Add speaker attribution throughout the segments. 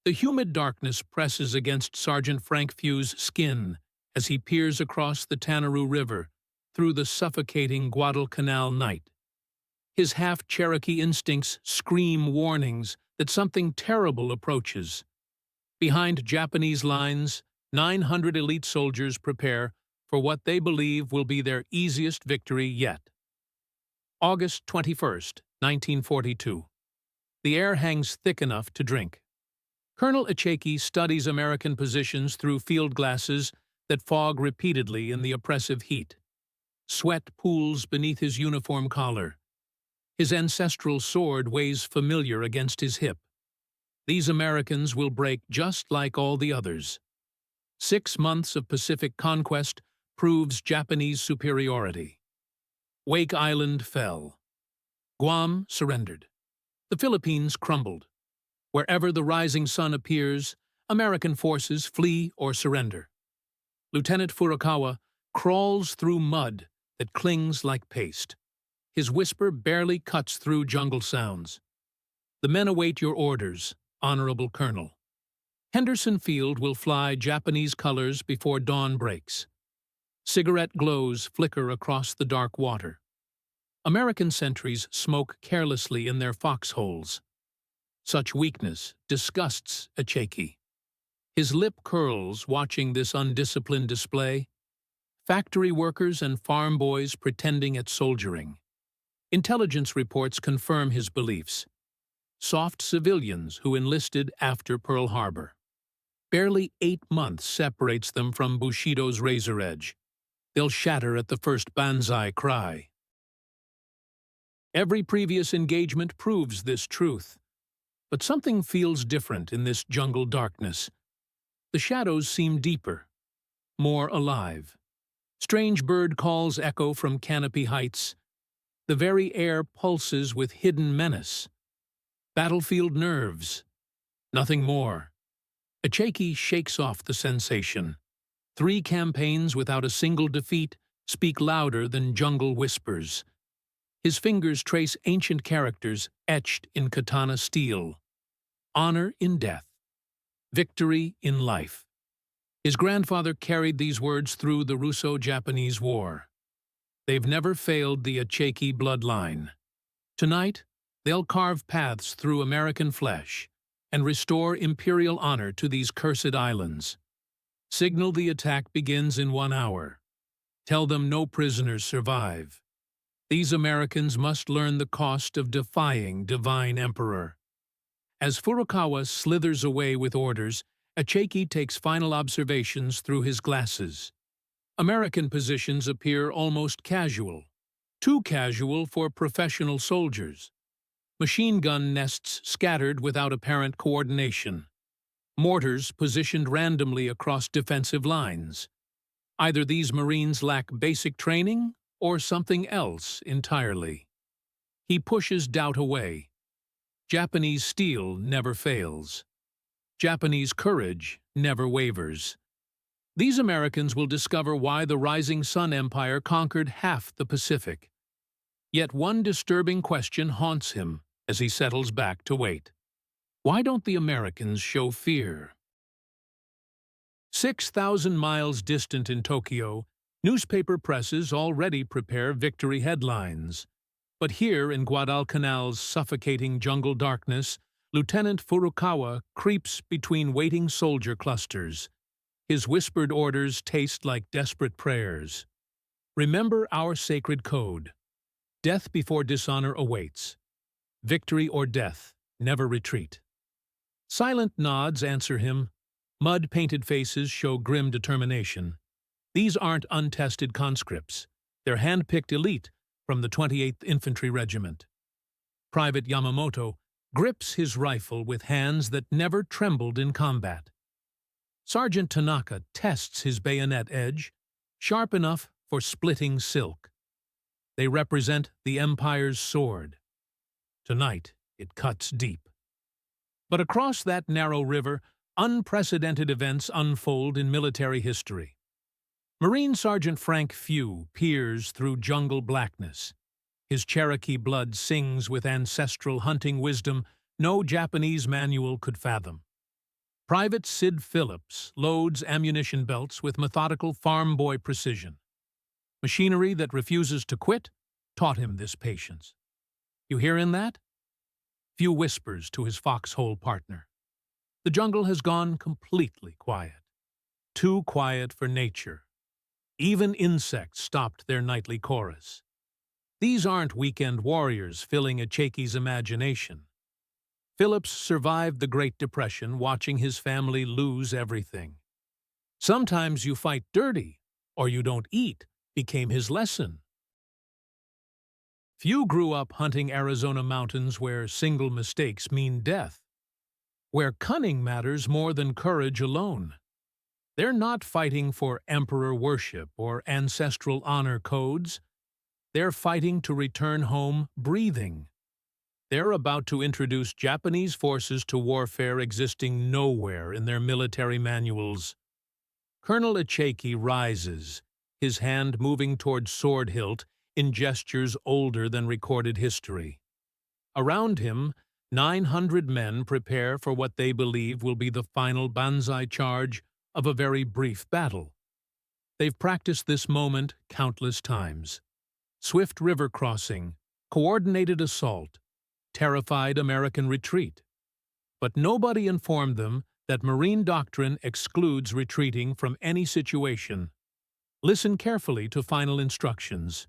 Speaker 1: The humid darkness presses against Sergeant Frank Few's skin as he peers across the Tanaru River through the suffocating Guadalcanal night. His half-Cherokee instincts scream warnings that something terrible approaches. Behind Japanese lines, 900 elite soldiers prepare for what they believe will be their easiest victory yet. August 21st, 1942. The air hangs thick enough to drink. Colonel Echeki studies American positions through field glasses that fog repeatedly in the oppressive heat. Sweat pools beneath his uniform collar. His ancestral sword weighs familiar against his hip. These Americans will break just like all the others. 6 months of Pacific conquest proves Japanese superiority. Wake Island fell. Guam surrendered. The Philippines crumbled. Wherever the rising sun appears, American forces flee or surrender. Lieutenant Furukawa crawls through mud that clings like paste. His whisper barely cuts through jungle sounds. The men await your orders, Honorable Colonel. Henderson Field will fly Japanese colors before dawn breaks. Cigarette glows flicker across the dark water. American sentries smoke carelessly in their foxholes. Such weakness disgusts Echeki. His lip curls watching this undisciplined display. Factory workers and farm boys pretending at soldiering. Intelligence reports confirm his beliefs. Soft civilians who enlisted after Pearl Harbor. Barely 8 months separates them from Bushido's razor edge. They'll shatter at the first banzai cry. Every previous engagement proves this truth. But something feels different in this jungle darkness. The shadows seem deeper, more alive. Strange bird calls echo from canopy heights. The very air pulses with hidden menace. Battlefield nerves. Nothing more. Echeki shakes off the sensation. 3 campaigns without a single defeat speak louder than jungle whispers. His fingers trace ancient characters etched in katana steel. Honor in death. Victory in life. His grandfather carried these words through the Russo-Japanese War. They've never failed the Echeki bloodline. Tonight, they'll carve paths through American flesh and restore imperial honor to these cursed islands. Signal the attack begins in 1 hour. Tell them no prisoners survive. These Americans must learn the cost of defying Divine Emperor. As Furukawa slithers away with orders, Echeki takes final observations through his glasses. American positions appear almost casual. Too casual for professional soldiers. Machine gun nests scattered without apparent coordination. Mortars positioned randomly across defensive lines. Either these Marines lack basic training or something else entirely. He pushes doubt away. Japanese steel never fails. Japanese courage never wavers. These Americans will discover why the Rising Sun Empire conquered half the Pacific. Yet one disturbing question haunts him as he settles back to wait. Why don't the Americans show fear? 6,000 miles distant in Tokyo, newspaper presses already prepare victory headlines. But here in Guadalcanal's suffocating jungle darkness, Lieutenant Furukawa creeps between waiting soldier clusters. His whispered orders taste like desperate prayers. Remember our sacred code. Death before dishonor awaits. Victory or death, never retreat. Silent nods answer him. Mud-painted faces show grim determination. These aren't untested conscripts. They're hand-picked elite from the 28th Infantry Regiment. Private Yamamoto grips his rifle with hands that never trembled in combat. Sergeant Tanaka tests his bayonet edge, sharp enough for splitting silk. They represent the Empire's sword. Tonight, it cuts deep. But across that narrow river, unprecedented events unfold in military history. Marine Sergeant Frank Few peers through jungle blackness. His Cherokee blood sings with ancestral hunting wisdom no Japanese manual could fathom. Private Sid Phillips loads ammunition belts with methodical farm boy precision. Machinery that refuses to quit taught him this patience. You hear in that? Few whispers to his foxhole partner. The jungle has gone completely quiet. Too quiet for nature. Even insects stopped their nightly chorus. These aren't weekend warriors filling Acheki's imagination. Phillips survived the Great Depression watching his family lose everything. Sometimes you fight dirty, or you don't eat, became his lesson. Few grew up hunting Arizona mountains where single mistakes mean death, where cunning matters more than courage alone. They're not fighting for emperor worship or ancestral honor codes. They're fighting to return home breathing. They're about to introduce Japanese forces to warfare existing nowhere in their military manuals. Colonel Acheki rises, his hand moving toward sword hilt in gestures older than recorded history. Around him, 900 men prepare for what they believe will be the final banzai charge of a very brief battle. They've practiced this moment countless times. Swift river crossing, coordinated assault, terrified American retreat. But nobody informed them that Marine doctrine excludes retreating from any situation. Listen carefully to final instructions.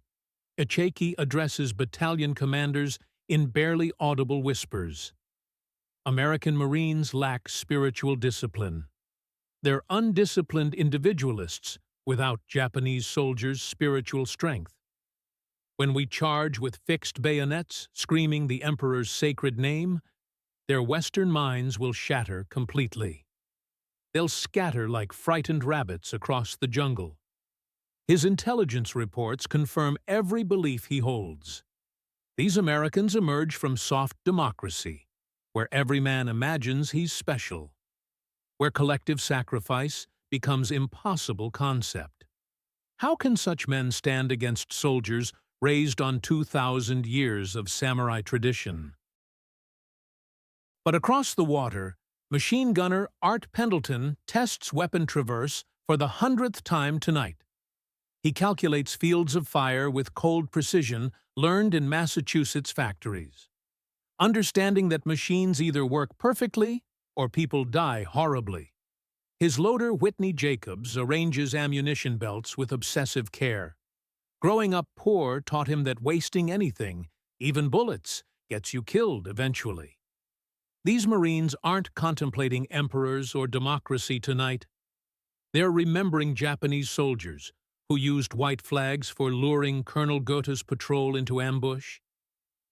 Speaker 1: Acheki addresses battalion commanders in barely audible whispers. American Marines lack spiritual discipline. They're undisciplined individualists without Japanese soldiers' spiritual strength. When we charge with fixed bayonets, screaming the Emperor's sacred name, their Western minds will shatter completely. They'll scatter like frightened rabbits across the jungle. His intelligence reports confirm every belief he holds. These Americans emerge from soft democracy, where every man imagines he's special, where collective sacrifice becomes impossible concept. How can such men stand against soldiers raised on 2,000 years of samurai tradition? But across the water, machine gunner Art Pendleton tests weapon traverse for the 100th time tonight. He calculates fields of fire with cold precision learned in Massachusetts factories, understanding that machines either work perfectly or people die horribly. His loader Whitney Jacobs arranges ammunition belts with obsessive care. Growing up poor taught him that wasting anything, even bullets, gets you killed eventually. These Marines aren't contemplating emperors or democracy tonight. They're remembering Japanese soldiers who used white flags for luring Colonel Goethe's patrol into ambush,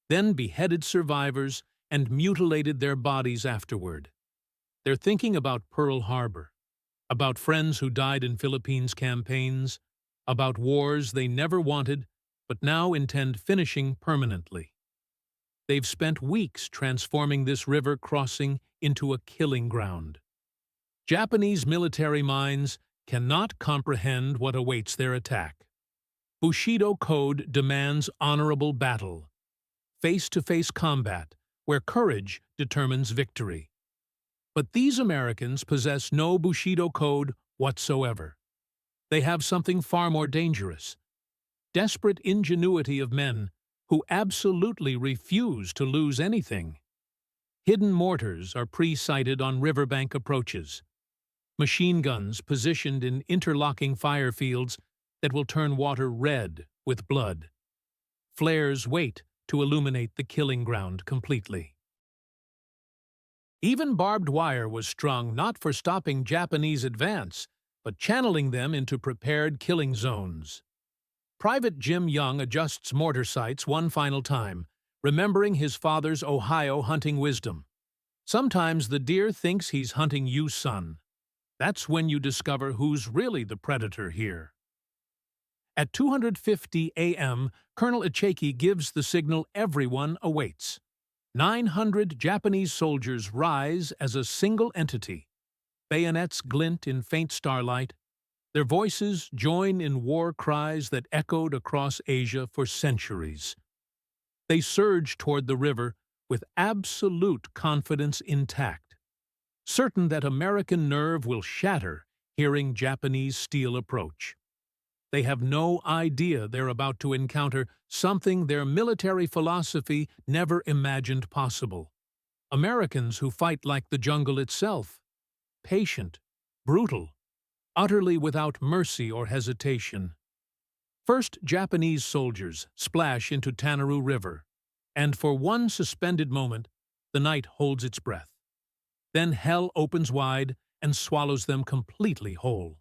Speaker 1: then beheaded survivors and mutilated their bodies afterward. They're thinking about Pearl Harbor, about friends who died in Philippines campaigns, about wars they never wanted but now intend finishing permanently. They've spent weeks transforming this river crossing into a killing ground. Japanese military minds cannot comprehend what awaits their attack. Bushido code demands honorable battle, face-to-face combat, where courage determines victory. But these Americans possess no Bushido code whatsoever. They have something far more dangerous: desperate ingenuity of men who absolutely refuse to lose anything. Hidden mortars are pre-sighted on riverbank approaches. Machine guns positioned in interlocking fire fields that will turn water red with blood. Flares wait to illuminate the killing ground completely. Even barbed wire was strung not for stopping Japanese advance, but channeling them into prepared killing zones. Private Jim Young adjusts mortar sights one final time, remembering his father's Ohio hunting wisdom. Sometimes the deer thinks he's hunting you, son. That's when you discover who's really the predator here. At 2:50 a.m., Colonel Acheki gives the signal everyone awaits. 900 Japanese soldiers rise as a single entity. Bayonets glint in faint starlight. Their voices join in war cries that echoed across Asia for centuries. They surge toward the river with absolute confidence intact. certain that American nerve will shatter hearing Japanese steel approach. They have no idea they're about to encounter something their military philosophy never imagined possible. Americans who fight like the jungle itself, patient, brutal, utterly without mercy or hesitation. First, Japanese soldiers splash into Tanaru River, and for one suspended moment, the night holds its breath. Then hell opens wide and swallows them completely whole.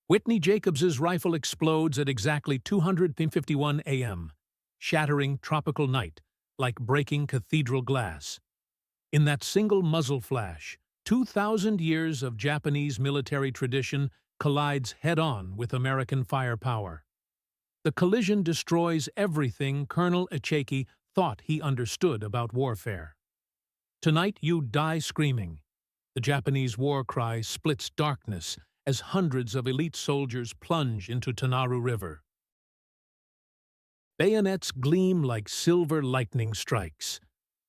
Speaker 1: Whitney Jacobs's rifle explodes at exactly 2:51 a.m., shattering tropical night like breaking cathedral glass. In that single muzzle flash, 2,000 years of Japanese military tradition collides head-on with American firepower. The collision destroys everything Colonel Echeki thought he understood about warfare. Tonight you die screaming. The Japanese war cry splits darkness as hundreds of elite soldiers plunge into Tanaru River. Bayonets gleam like silver lightning strikes.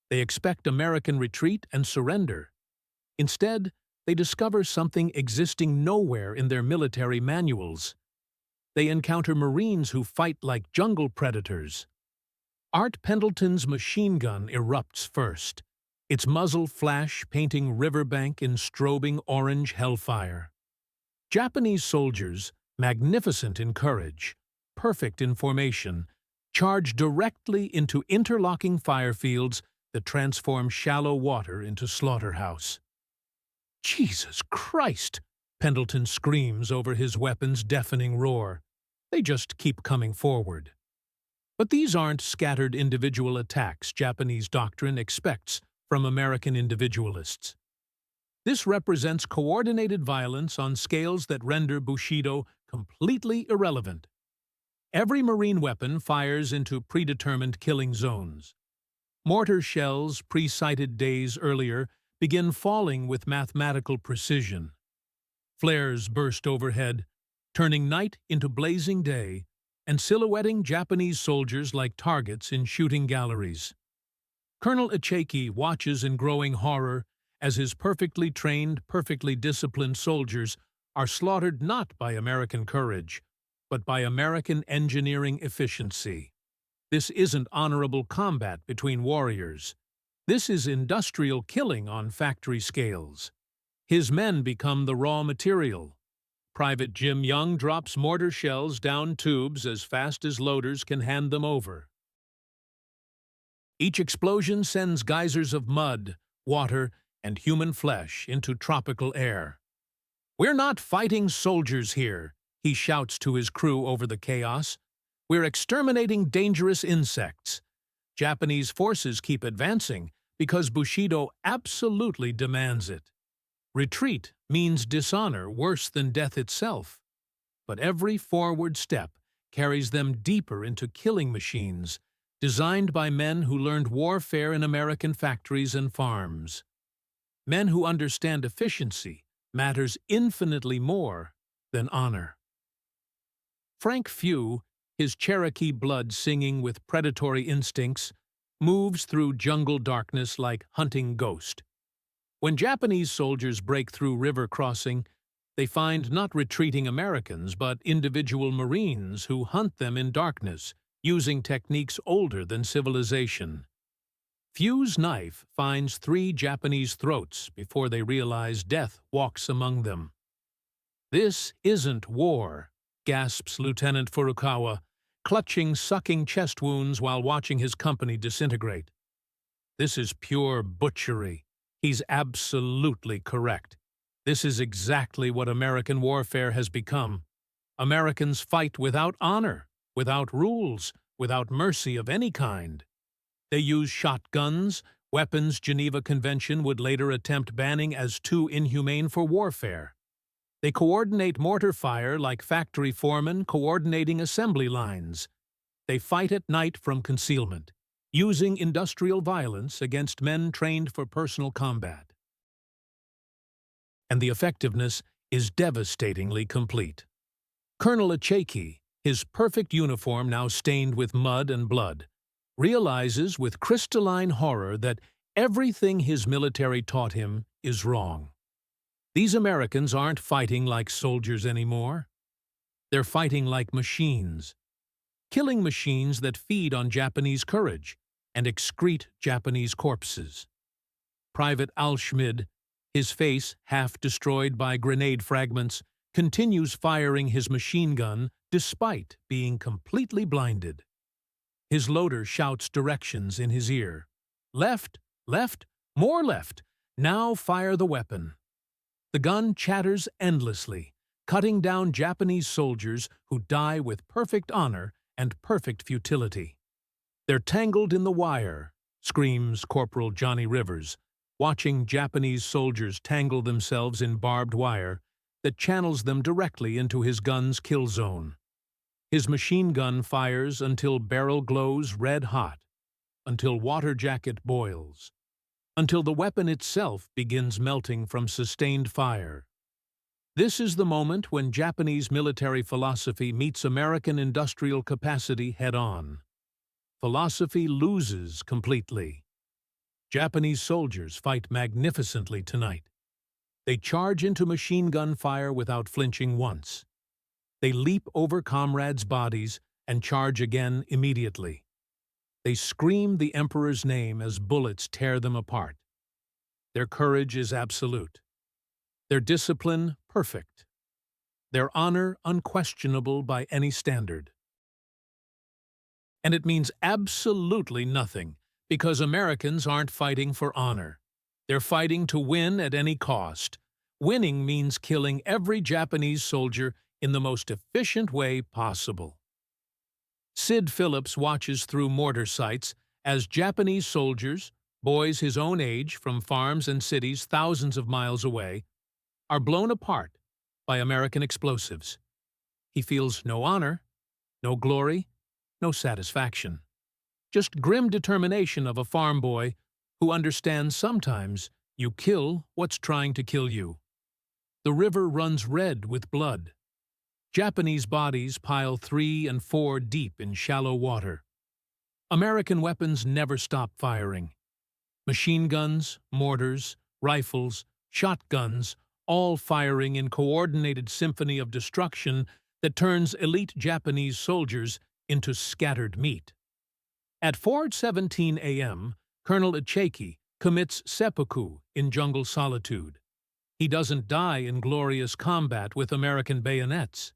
Speaker 1: They expect American retreat and surrender. Instead, they discover something existing nowhere in their military manuals. They encounter Marines who fight like jungle predators. Art Pendleton's machine gun erupts first, its muzzle flash painting riverbank in strobing orange hellfire. Japanese soldiers, magnificent in courage, perfect in formation, charge directly into interlocking firefields that transform shallow water into slaughterhouse. "Jesus Christ!" Pendleton screams over his weapon's deafening roar. They just keep coming forward. But these aren't scattered individual attacks Japanese doctrine expects from American individualists. This represents coordinated violence on scales that render Bushido completely irrelevant. Every Marine weapon fires into predetermined killing zones. Mortar shells, pre-sighted days earlier, begin falling with mathematical precision. Flares burst overhead, turning night into blazing day and silhouetting Japanese soldiers like targets in shooting galleries. Colonel Echeki watches in growing horror as his perfectly trained, perfectly disciplined soldiers are slaughtered not by American courage, but by American engineering efficiency. This isn't honorable combat between warriors. This is industrial killing on factory scales. His men become the raw material. Private Jim Young drops mortar shells down tubes as fast as loaders can hand them over. Each explosion sends geysers of mud, water, and human flesh into tropical air. "We're not fighting soldiers here," he shouts to his crew over the chaos. "We're exterminating dangerous insects." Japanese forces keep advancing because Bushido absolutely demands it. Retreat means dishonor worse than death itself. But every forward step carries them deeper into killing machines, designed by men who learned warfare in American factories and farms. Men who understand efficiency matters infinitely more than honor. Frank Few, his Cherokee blood singing with predatory instincts, moves through jungle darkness like hunting ghost. When Japanese soldiers break through river crossing, they find not retreating Americans but individual Marines who hunt them in darkness, using techniques older than civilization. Few's knife finds 3 Japanese throats before they realize death walks among them. "This isn't war," gasps Lieutenant Furukawa, clutching sucking chest wounds while watching his company disintegrate. "This is pure butchery." He's absolutely correct. This is exactly what American warfare has become. Americans fight without honor, without rules, without mercy of any kind. They use shotguns, weapons Geneva Convention would later attempt banning as too inhumane for warfare. They coordinate mortar fire like factory foremen coordinating assembly lines. They fight at night from concealment, using industrial violence against men trained for personal combat. And the effectiveness is devastatingly complete. Colonel Echeki, his perfect uniform now stained with mud and blood, realizes with crystalline horror that everything his military taught him is wrong. These Americans aren't fighting like soldiers anymore. They're fighting like machines, killing machines that feed on Japanese courage and excrete Japanese corpses. Private Alschmid, his face half destroyed by grenade fragments, continues firing his machine gun despite being completely blinded. His loader shouts directions in his ear. Left, left, more left. Now fire the weapon. The gun chatters endlessly, cutting down Japanese soldiers who die with perfect honor and perfect futility. They're tangled in the wire, screams Corporal Johnny Rivers, watching Japanese soldiers tangle themselves in barbed wire that channels them directly into his gun's kill zone. His machine gun fires until barrel glows red hot, until water jacket boils, until the weapon itself begins melting from sustained fire. This is the moment when Japanese military philosophy meets American industrial capacity head-on. Philosophy loses completely. Japanese soldiers fight magnificently tonight. They charge into machine gun fire without flinching once. They leap over comrades' bodies and charge again immediately. They scream the Emperor's name as bullets tear them apart. Their courage is absolute. Their discipline perfect. Their honor unquestionable by any standard. And it means absolutely nothing, because Americans aren't fighting for honor. They're fighting to win at any cost. Winning means killing every Japanese soldier in the most efficient way possible. Sid Phillips watches through mortar sights as Japanese soldiers, boys his own age from farms and cities thousands of miles away, are blown apart by American explosives. He feels no honor, no glory, no satisfaction. Just grim determination of a farm boy who understands sometimes you kill what's trying to kill you. The river runs red with blood. Japanese bodies pile 3 and 4 deep in shallow water. American weapons never stop firing. Machine guns, mortars, rifles, shotguns, all firing in coordinated symphony of destruction that turns elite Japanese soldiers into scattered meat. At 4:17 a.m., Colonel Icheki commits seppuku in jungle solitude. He doesn't die in glorious combat with American bayonets.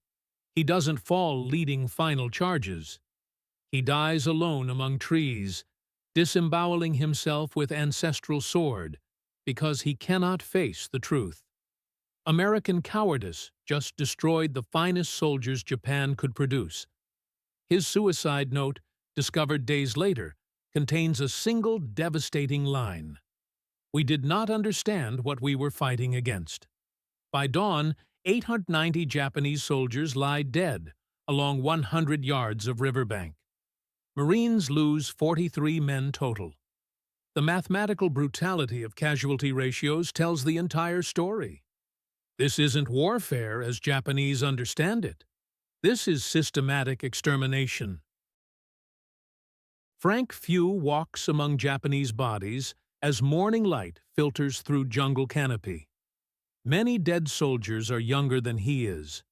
Speaker 1: He doesn't fall leading final charges. He dies alone among trees, disemboweling himself with ancestral sword, because he cannot face the truth. American cowardice just destroyed the finest soldiers Japan could produce. His suicide note, discovered days later, contains a single devastating line. We did not understand what we were fighting against. By dawn, 890 Japanese soldiers lie dead along 100 yards of riverbank. Marines lose 43 men total. The mathematical brutality of casualty ratios tells the entire story. This isn't warfare as Japanese understand it. This is systematic extermination. Frank Few walks among Japanese bodies as morning light filters through jungle canopy. Many dead soldiers are younger than he is.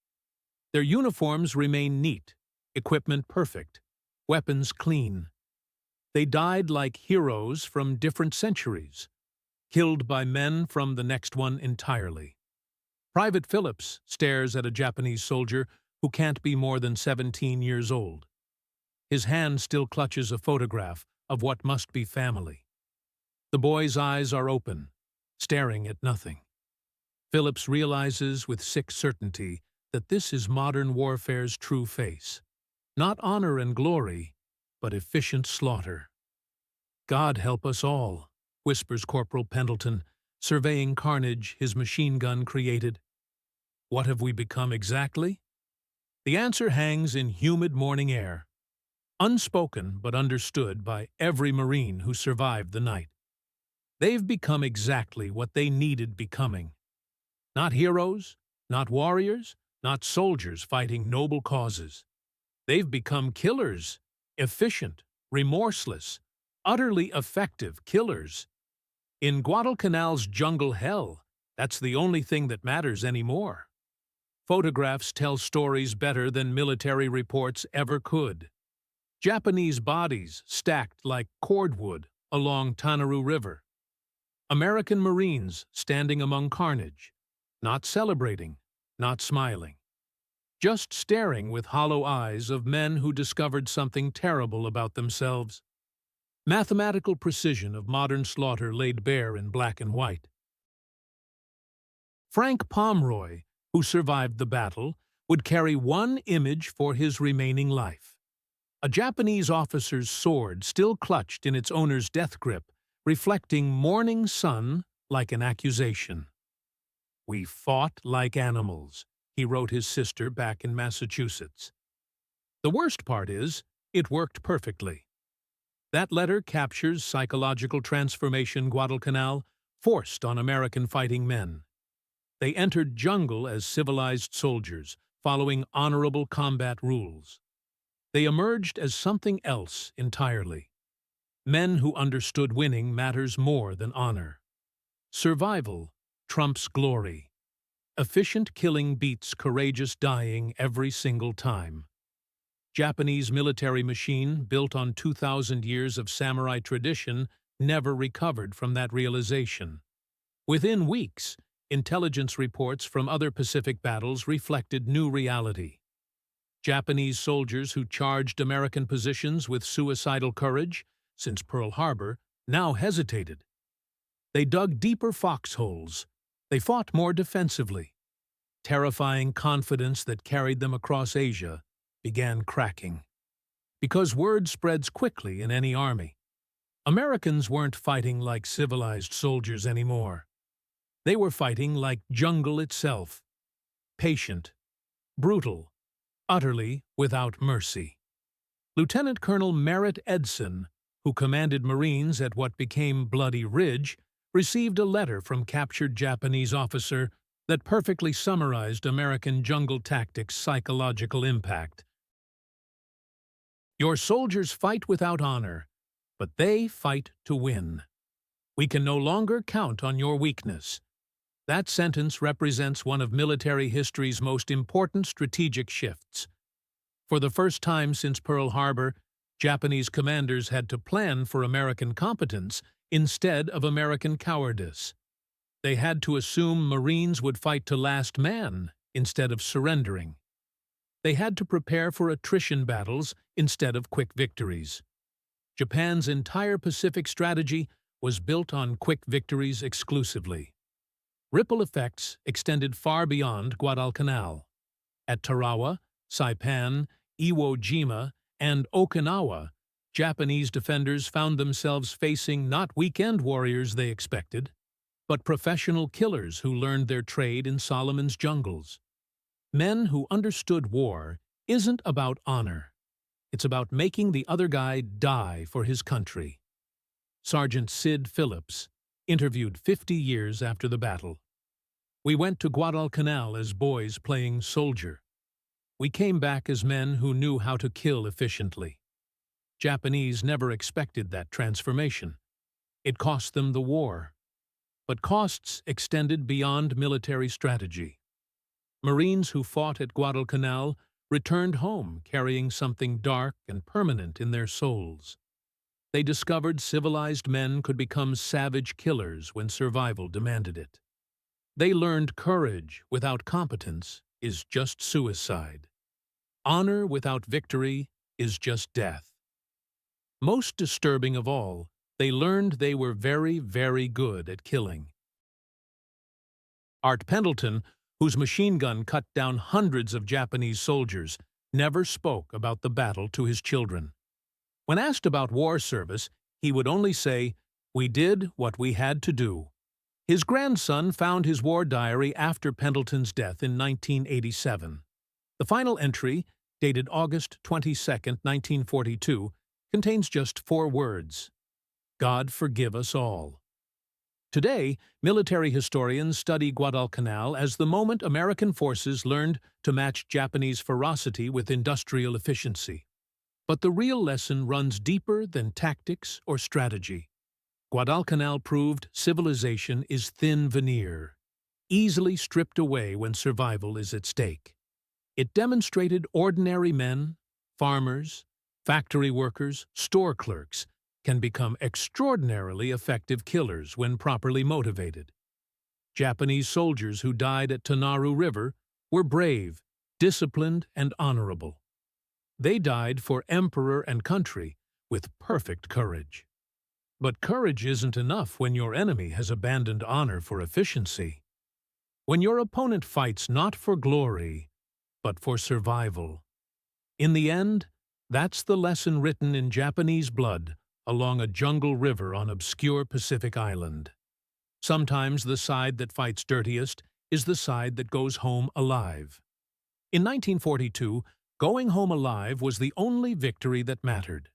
Speaker 1: Their uniforms remain neat, equipment perfect, weapons clean. They died like heroes from different centuries, killed by men from the next one entirely. Private Phillips stares at a Japanese soldier who can't be more than 17 years old. His hand still clutches a photograph of what must be family. The boy's eyes are open, staring at nothing. Phillips realizes with sick certainty that this is modern warfare's true face. Not honor and glory, but efficient slaughter. "God help us all," whispers Corporal Pendleton, surveying carnage his machine gun created. What have we become exactly? The answer hangs in humid morning air, unspoken but understood by every Marine who survived the night. They've become exactly what they needed becoming. Not heroes, not warriors, not soldiers fighting noble causes. They've become killers, efficient, remorseless, utterly effective killers. In Guadalcanal's jungle hell, That's the only thing that matters anymore. Photographs tell stories better than military reports ever could. Japanese bodies stacked like cordwood along Tanaru River. American Marines standing among carnage, not celebrating, not smiling. Just staring with hollow eyes of men who discovered something terrible about themselves. Mathematical precision of modern slaughter laid bare in black and white. Frank Pomeroy, who survived the battle, would carry one image for his remaining life. A Japanese officer's sword still clutched in its owner's death grip, reflecting morning sun like an accusation. "We fought like animals," he wrote his sister back in Massachusetts. The worst part is, it worked perfectly. That letter captures psychological transformation Guadalcanal forced on American fighting men. They entered jungle as civilized soldiers, following honorable combat rules. They emerged as something else entirely. Men who understood winning matters more than honor. Survival trumps glory. Efficient killing beats courageous dying every single time. Japanese military machine, built on 2,000 years of samurai tradition, never recovered from that realization. Within weeks, intelligence reports from other Pacific battles reflected new reality. Japanese soldiers who charged American positions with suicidal courage, since Pearl Harbor, now hesitated. They dug deeper foxholes. They fought more defensively. Terrifying confidence that carried them across Asia began cracking. Because word spreads quickly in any army. Americans weren't fighting like civilized soldiers anymore. They were fighting like jungle itself. Patient, brutal, utterly without mercy. Lieutenant Colonel Merritt Edson, who commanded Marines at what became Bloody Ridge, received a letter from captured Japanese officer that perfectly summarized American jungle tactics' psychological impact. "Your soldiers fight without honor, but they fight to win. We can no longer count on your weakness." That sentence represents one of military history's most important strategic shifts. For the first time since Pearl Harbor, Japanese commanders had to plan for American competence instead of American cowardice. They had to assume Marines would fight to last man instead of surrendering. They had to prepare for attrition battles instead of quick victories. Japan's entire Pacific strategy was built on quick victories exclusively. Ripple effects extended far beyond Guadalcanal. At Tarawa, Saipan, Iwo Jima, and Okinawa, Japanese defenders found themselves facing not weekend warriors they expected, but professional killers who learned their trade in Solomon's jungles. Men who understood war isn't about honor. It's about making the other guy die for his country. Sergeant Sid Phillips, interviewed 50 years after the battle. "We went to Guadalcanal as boys playing soldier. We came back as men who knew how to kill efficiently. Japanese never expected that transformation. It cost them the war. But costs extended beyond military strategy. Marines who fought at Guadalcanal returned home carrying something dark and permanent in their souls. They discovered civilized men could become savage killers when survival demanded it. They learned courage without competence is just suicide. Honor without victory is just death. Most disturbing of all, they learned they were very, very good at killing. Art Pendleton, whose machine gun cut down hundreds of Japanese soldiers, never spoke about the battle to his children. When asked about war service, he would only say, "We did what we had to do." His grandson found his war diary after Pendleton's death in 1987. The final entry, dated August 22, 1942, contains just 4 words: "God forgive us all." Today, military historians study Guadalcanal as the moment American forces learned to match Japanese ferocity with industrial efficiency. But the real lesson runs deeper than tactics or strategy. Guadalcanal proved civilization is thin veneer. easily stripped away when survival is at stake. It demonstrated ordinary men, farmers, factory workers, store clerks can become extraordinarily effective killers when properly motivated. Japanese soldiers who died at Tanaru River were brave, disciplined, and honorable. They died for emperor and country with perfect courage. But courage isn't enough when your enemy has abandoned honor for efficiency. When your opponent fights not for glory, but for survival. In the end, that's the lesson written in Japanese blood along a jungle river on obscure Pacific island. Sometimes the side that fights dirtiest is the side that goes home alive. In 1942, going home alive was the only victory that mattered.